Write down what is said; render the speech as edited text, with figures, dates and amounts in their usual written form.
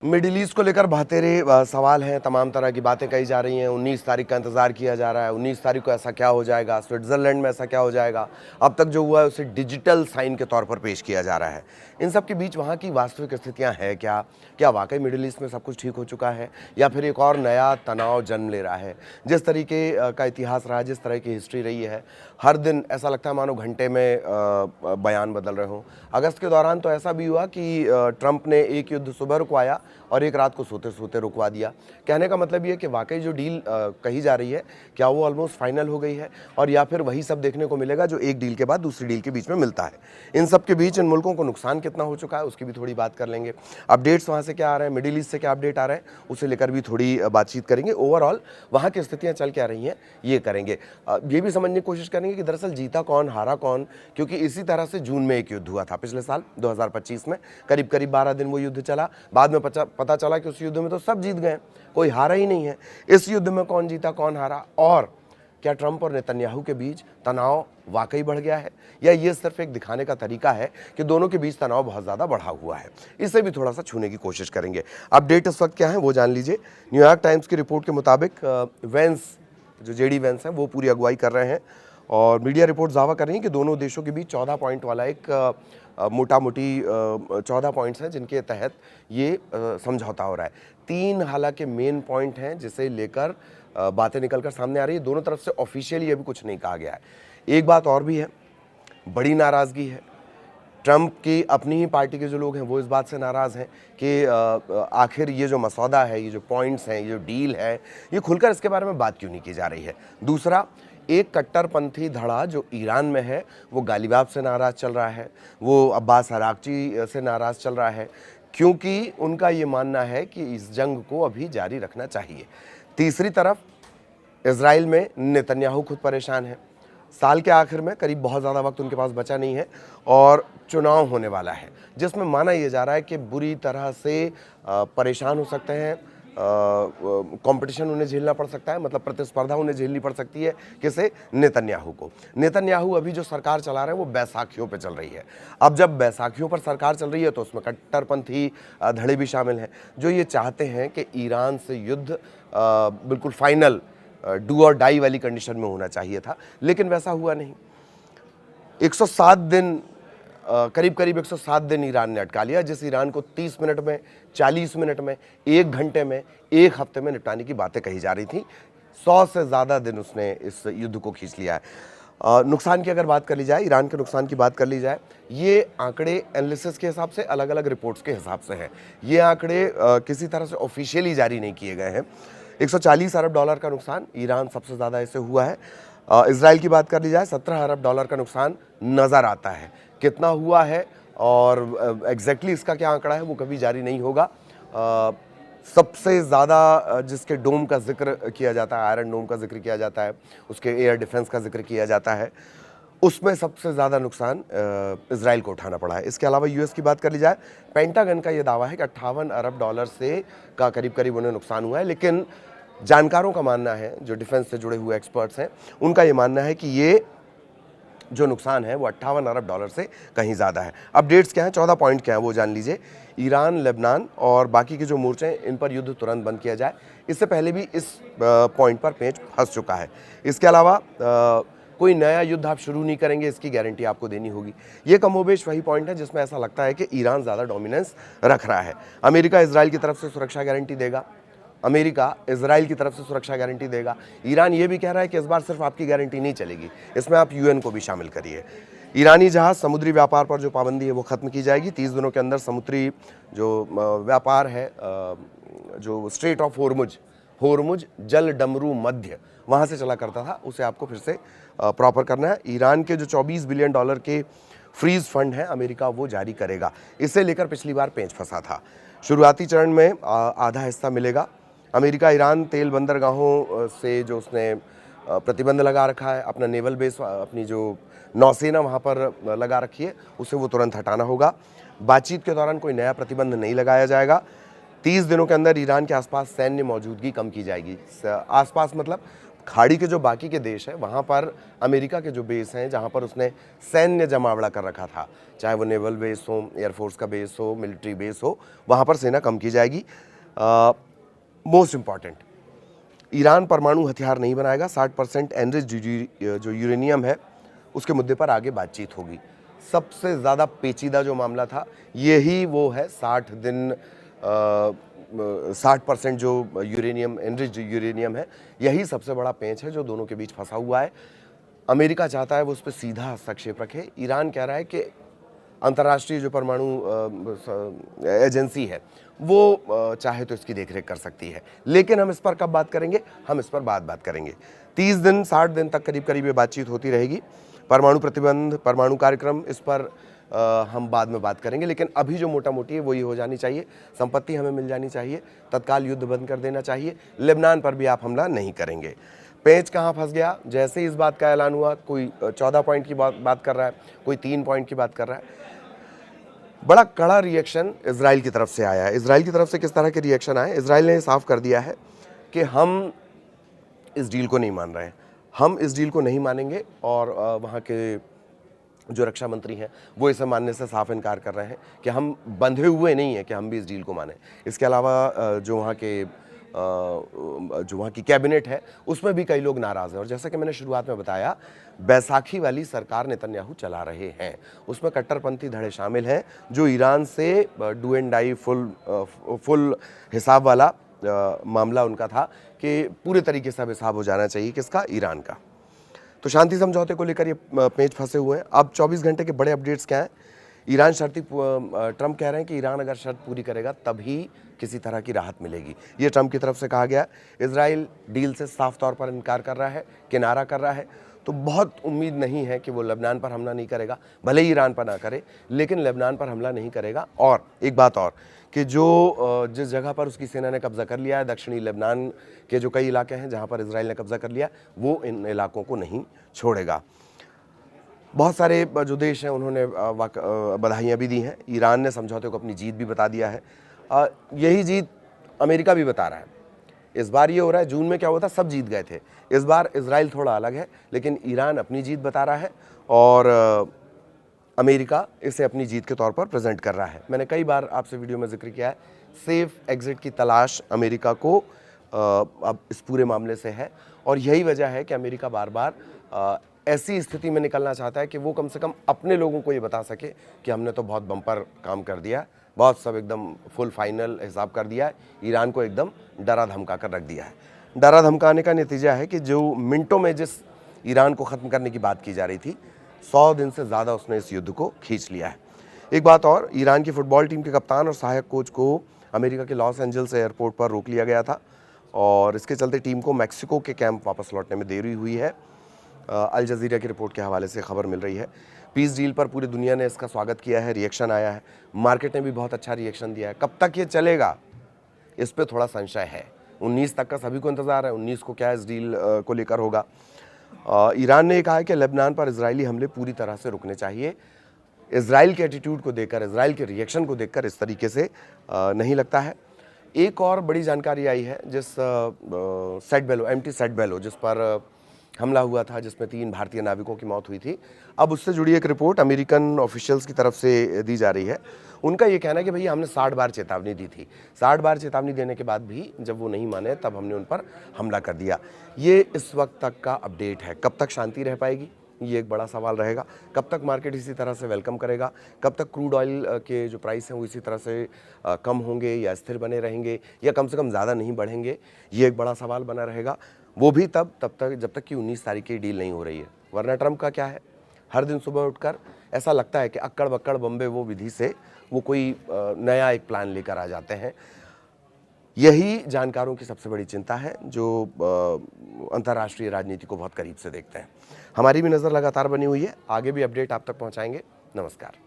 Middle east को लेकर बहतेरे सवाल हैं, तमाम तरह की बातें कही जा रही हैं। 19 तारीख का इंतज़ार किया जा रहा है, 19 तारीख को ऐसा क्या हो जाएगा, स्विट्ज़रलैंड में ऐसा क्या हो जाएगा। अब तक जो हुआ है उसे डिजिटल साइन के तौर पर पेश किया जा रहा है। इन सब के बीच वहाँ की वास्तविक स्थितियाँ हैं क्या? क्या वाकई मिडिल ईस्ट में सब कुछ ठीक हो चुका है या फिर एक और नया तनाव जन्म ले रहा है? जिस तरीके का इतिहास रहा है, जिस तरह की हिस्ट्री रही है, हर दिन ऐसा लगता है मानो घंटे में बयान बदल रहे हों। अगस्त के दौरान तो ऐसा भी हुआ कि ट्रंप ने एक युद्ध सुबह रुकवाया और एक रात को सोते सोते रुकवा दिया। कहने का मतलब ये है कि वाकई जो डील कही जा रही है, क्या वो ऑलमोस्ट फाइनल हो गई है और या फिर वही सब देखने को मिलेगा जो एक डील के बाद दूसरी डील के बीच में मिलता है। इन सब के बीच इन मुल्कों को नुकसान कितना हो चुका है उसकी भी थोड़ी बात कर लेंगे। अपडेट्स वहाँ से क्या आ रहे हैं, मिडिल ईस्ट से क्या अपडेट आ रहे हैं, उसे लेकर भी थोड़ी बातचीत करेंगे। ओवरऑल वहाँ की स्थितियाँ चल क्या रही हैं ये करेंगे। ये भी समझने की कोशिश करेंगे कि दरअसल जीता कौन, हारा कौन, क्योंकि इसी तरह से जून में एक युद्ध हुआ था पिछले साल 2025 में। करीब करीब 12 दिन वो युद्ध चला। बाद में पता चला कि उस युद्ध में तो सब जीत गए, कोई हारा ही नहीं है। इस युद्ध में कौन जीता कौन हारा, और क्या ट्रंप और नेतन्याहू के बीच तनाव वाकई बढ़ गया है या ये सिर्फ एक दिखाने का तरीका है कि दोनों के बीच तनाव बहुत ज़्यादा बढ़ा हुआ है, इसे भी थोड़ा सा छूने की कोशिश करेंगे। अपडेट इस वक्त क्या है वो जान लीजिए। न्यूयॉर्क टाइम्स की रिपोर्ट के मुताबिक वेंस, जो जेडी वेंस हैं, वो पूरी अगुवाई कर रहे हैं और मीडिया रिपोर्ट दावा कर रही है कि दोनों देशों के बीच 14 पॉइंट वाला एक मोटा मोटी 14 पॉइंट्स हैं जिनके तहत ये समझौता हो रहा है। 3 हालांकि मेन पॉइंट हैं जिसे लेकर बातें निकलकर सामने आ रही है। दोनों तरफ से ऑफिशियली अभी कुछ नहीं कहा गया है। एक बात और भी है, बड़ी नाराज़गी है। ट्रंप की अपनी ही पार्टी के जो लोग हैं वो इस बात से नाराज़ हैं कि आखिर ये जो मसौदा है, ये जो पॉइंट्स हैं, ये जो डील है, ये खुलकर इसके बारे में बात क्यों नहीं की जा रही है। दूसरा, एक कट्टरपंथी धड़ा जो ईरान में है वो गालिबाफ से नाराज़ चल रहा है, वो अब्बास अरागची से नाराज़ चल रहा है, क्योंकि उनका ये मानना है कि इस जंग को अभी जारी रखना चाहिए। तीसरी तरफ इजराइल में नेतन्याहू खुद परेशान है। साल के आखिर में करीब बहुत ज़्यादा वक्त उनके पास बचा नहीं है और चुनाव होने वाला है जिसमें माना यह जा रहा है कि बुरी तरह से परेशान हो सकते हैं, कंपटीशन उन्हें झेलना पड़ सकता है, मतलब प्रतिस्पर्धा उन्हें झेलनी पड़ सकती है। किसे? नेतन्याहू को। नेतन्याहू अभी जो सरकार चला रहे हैं वो बैसाखियों पे चल रही है। अब जब बैसाखियों पर सरकार चल रही है तो उसमें कट्टरपंथी धड़े भी शामिल हैं जो ये चाहते हैं कि ईरान से युद्ध बिल्कुल फाइनल डू और डाई वाली कंडीशन में होना चाहिए था, लेकिन वैसा हुआ नहीं। 107 दिन, करीब करीब 107 दिन ईरान ने अटका लिया, जिस ईरान को 30 मिनट में, 40 मिनट में, 1 घंटे में, 1 हफ्ते में निपटाने की बातें कही जा रही थी। 100 से ज़्यादा दिन उसने इस युद्ध को खींच लिया है। नुकसान की अगर बात कर ली जाए, ईरान के नुकसान की बात कर ली जाए, ये आंकड़े एनालिसिस के हिसाब से, अलग अलग रिपोर्ट्स के हिसाब से हैं। ये आंकड़े किसी तरह से ऑफिशियली जारी नहीं किए गए हैं। 140 अरब डॉलर का नुकसान ईरान सबसे ज़्यादा इसे हुआ है। इजराइल की बात कर ली जाए, 17 अरब डॉलर का नुकसान नज़र आता है। कितना हुआ है और एग्जैक्टली इसका क्या आंकड़ा है वो कभी जारी नहीं होगा। सबसे ज़्यादा जिसके डोम का जिक्र किया जाता है, आयरन डोम का जिक्र किया जाता है, उसके एयर डिफेंस का जिक्र किया जाता है, उसमें सबसे ज़्यादा नुकसान इजराइल को उठाना पड़ा है। इसके अलावा यूएस की बात कर ली जाए, पेंटागन का ये दावा है कि 58 अरब डॉलर से का करीब करीब उन्हें नुकसान हुआ है, लेकिन जानकारों का मानना है, जो डिफेंस से जुड़े हुए एक्सपर्ट्स हैं, उनका ये मानना है कि ये जो नुकसान है वो 58 अरब डॉलर से कहीं ज़्यादा है। अपडेट्स क्या हैं, 14 पॉइंट क्या है वो जान लीजिए। ईरान, लेबनान और बाकी के जो मोर्चे हैं इन पर युद्ध तुरंत बंद किया जाए। इससे पहले भी इस पॉइंट पर पेंच फंस चुका है। इसके अलावा कोई नया युद्ध आप शुरू नहीं करेंगे, इसकी गारंटी आपको देनी होगी। ये कमोबेश वही पॉइंट है जिसमें ऐसा लगता है कि ईरान ज़्यादा डोमिनेंस रख रहा है। अमेरिका इजराइल की तरफ से सुरक्षा गारंटी देगा, अमेरिका इजराइल की तरफ से सुरक्षा गारंटी देगा। ईरान ये भी कह रहा है कि इस बार सिर्फ आपकी गारंटी नहीं चलेगी, इसमें आप यूएन को भी शामिल करिए। ईरानी जहाज समुद्री व्यापार पर जो पाबंदी है वो ख़त्म की जाएगी। 30 दिनों के अंदर समुद्री जो व्यापार है, जो स्ट्रेट ऑफ होर्मुज जल डमरू मध्य वहाँ से चला करता था, उसे आपको फिर से प्रॉपर करना है। ईरान के जो 24 बिलियन डॉलर के फ्रीज फंड हैं अमेरिका वो जारी करेगा। इसे लेकर पिछली बार पेंच फंसा था। शुरुआती चरण में आधा हिस्सा मिलेगा। अमेरिका ईरान तेल बंदरगाहों से जो उसने प्रतिबंध लगा रखा है, अपना नेवल बेस, अपनी जो नौसेना वहाँ पर लगा रखी है, उसे वो तुरंत हटाना होगा। बातचीत के दौरान कोई नया प्रतिबंध नहीं लगाया जाएगा। 30 दिनों के अंदर ईरान के आसपास सैन्य मौजूदगी कम की जाएगी। आसपास मतलब खाड़ी के जो बाकी के देश हैं वहाँ पर अमेरिका के जो बेस हैं, जहाँ पर उसने सैन्य जमावड़ा कर रखा था, चाहे वो नेवल बेस हो, एयरफोर्स का बेस हो, मिलिट्री बेस हो, वहाँ पर सेना कम की जाएगी। मोस्ट इम्पॉर्टेंट, ईरान परमाणु हथियार नहीं बनाएगा। 60% एनरिच्ड जो यूरेनियम है उसके मुद्दे पर आगे बातचीत होगी। सबसे ज़्यादा पेचीदा जो मामला था यही वो है, 60% जो यूरेनियम, एनरिच्ड यूरेनियम है, यही सबसे बड़ा पेंच है जो दोनों के बीच फंसा हुआ है। अमेरिका चाहता है वो उस पर सीधा हस्तक्षेप रखे। ईरान कह रहा है कि अंतर्राष्ट्रीय जो परमाणु एजेंसी है वो चाहे तो इसकी देखरेख कर सकती है। लेकिन हम इस पर कब बात करेंगे? हम इस पर बात करेंगे। 30 दिन 60 दिन तक करीब ये बातचीत होती रहेगी। परमाणु प्रतिबंध, परमाणु कार्यक्रम, इस पर हम बाद में बात करेंगे। लेकिन अभी जो मोटा मोटी है वो ये हो जानी चाहिए, संपत्ति हमें मिल जानी चाहिए, तत्काल युद्ध बंद कर देना चाहिए, लेबनान पर भी आप हमला नहीं करेंगे। पेंच कहाँ फंस गया? जैसे ही इस बात का ऐलान हुआ, कोई 14 पॉइंट की बात कर रहा है, कोई 3 पॉइंट की बात कर रहा है। बड़ा कड़ा रिएक्शन इजराइल की तरफ से आया है। इजराइल की तरफ से किस तरह के रिएक्शन आए? इजराइल ने साफ कर दिया है कि हम इस डील को नहीं मान रहे हैं, हम इस डील को नहीं मानेंगे। और वहाँ के जो रक्षा मंत्री हैं वो इसे मानने से साफ इनकार कर रहे हैं कि हम बंधे हुए नहीं हैं कि हम भी इस डील को माने। इसके अलावा जो वहाँ की कैबिनेट है उसमें भी कई लोग नाराज़ हैं। और जैसा कि मैंने शुरुआत में बताया, बैसाखी वाली सरकार नेतन्याहू चला रहे हैं, उसमें कट्टरपंथी धड़े शामिल हैं जो ईरान से डू एंड डाई फुल हिसाब वाला मामला उनका था कि पूरे तरीके से अब हिसाब हो जाना चाहिए किसका? ईरान का। तो शांति समझौते को लेकर ये पेंच फंसे हुए हैं। अब 24 घंटे के बड़े अपडेट्स क्या हैं? ईरान ट्रंप कह रहे हैं कि ईरान अगर शर्त पूरी करेगा तभी किसी तरह की राहत मिलेगी, ये ट्रंप की तरफ से कहा गया। इजराइल डील से साफ तौर पर इनकार कर रहा है, किनारा कर रहा है। तो बहुत उम्मीद नहीं है कि वो लेबनान पर हमला नहीं करेगा, भले ही ईरान पर ना करे, लेकिन लेबनान पर हमला नहीं करेगा। और एक बात और कि जिस जगह पर उसकी सेना ने कब्जा कर लिया है, दक्षिणी लेबनान के जो कई इलाके हैं जहाँ पर इजराइल ने कब्जा कर लिया, वो इन इलाकों को नहीं छोड़ेगा। बहुत सारे जो देश हैं उन्होंने बधाइयाँ भी दी हैं। ईरान ने समझौते को अपनी जीत भी बता दिया है। यही जीत अमेरिका भी बता रहा है। इस बार ये हो रहा है, जून में क्या हुआ था, सब जीत गए थे। इस बार इजराइल थोड़ा अलग है, लेकिन ईरान अपनी जीत बता रहा है और अमेरिका इसे अपनी जीत के तौर पर प्रेजेंट कर रहा है। मैंने कई बार आपसे वीडियो में जिक्र किया है, सेफ एग्जिट की तलाश अमेरिका को अब इस पूरे मामले से है। और यही वजह है कि अमेरिका बार बार ऐसी स्थिति में निकलना चाहता है कि वो कम से कम अपने लोगों को ये बता सके कि हमने तो बहुत बम्पर काम कर दिया, बहुत सब एकदम फुल फाइनल हिसाब कर दिया है, ईरान को एकदम डरा धमका कर रख दिया है। डरा धमकाने का नतीजा है कि जो मिनटों में जिस ईरान को ख़त्म करने की बात की जा रही थी, 100 दिन से ज़्यादा उसने इस युद्ध को खींच लिया है। एक बात और, ईरान की फुटबॉल टीम के कप्तान और सहायक कोच को अमेरिका के लॉस एंजल्स एयरपोर्ट पर रोक लिया गया था और इसके चलते टीम को मैक्सिको के कैंप वापस लौटने में देरी हुई है। अल जज़ीरा की रिपोर्ट के हवाले से खबर मिल रही है। पीस डील पर पूरी दुनिया ने इसका स्वागत किया है, रिएक्शन आया है, मार्केट ने भी बहुत अच्छा रिएक्शन दिया है। कब तक ये चलेगा इस पे थोड़ा संशय है। 19 तक का सभी को इंतज़ार है, 19 को क्या इस डील को लेकर होगा। ईरान ने कहा है कि लेबनान पर इजरायली हमले पूरी तरह से रुकने चाहिए। इजराइल के एटीट्यूड को देखकर, इजराइल के रिएक्शन को देखकर इस तरीके से नहीं लगता है। एक और बड़ी जानकारी आई है, जिस सेट बेलो, एमटी सेट बेलो, जिस पर हमला हुआ था, जिसमें 3 भारतीय नाविकों की मौत हुई थी, अब उससे जुड़ी एक रिपोर्ट अमेरिकन ऑफिशियल्स की तरफ से दी जा रही है। उनका ये कहना है कि भैया हमने 60 बार चेतावनी दी थी, 60 बार चेतावनी देने के बाद भी जब वो नहीं माने तब हमने उन पर हमला कर दिया। ये इस वक्त तक का अपडेट है। कब तक शांति रह पाएगी, ये एक बड़ा सवाल रहेगा। कब तक मार्केट इसी तरह से वेलकम करेगा, कब तक क्रूड ऑयल के जो प्राइस हैं वो इसी तरह से कम होंगे या स्थिर बने रहेंगे या कम से कम ज़्यादा नहीं बढ़ेंगे, ये एक बड़ा सवाल बना रहेगा। वो भी तब तक जब तक कि 19 तारीख की डील नहीं हो रही है। वरना ट्रंप का क्या है, हर दिन सुबह उठकर ऐसा लगता है कि अक्कड़ बक्कड़ बम्बे वो विधि से वो कोई नया एक प्लान लेकर आ जाते हैं। यही जानकारों की सबसे बड़ी चिंता है जो अंतर्राष्ट्रीय राजनीति को बहुत करीब से देखते हैं। हमारी भी नज़र लगातार बनी हुई है, आगे भी अपडेट आप तक पहुंचाएंगे। नमस्कार।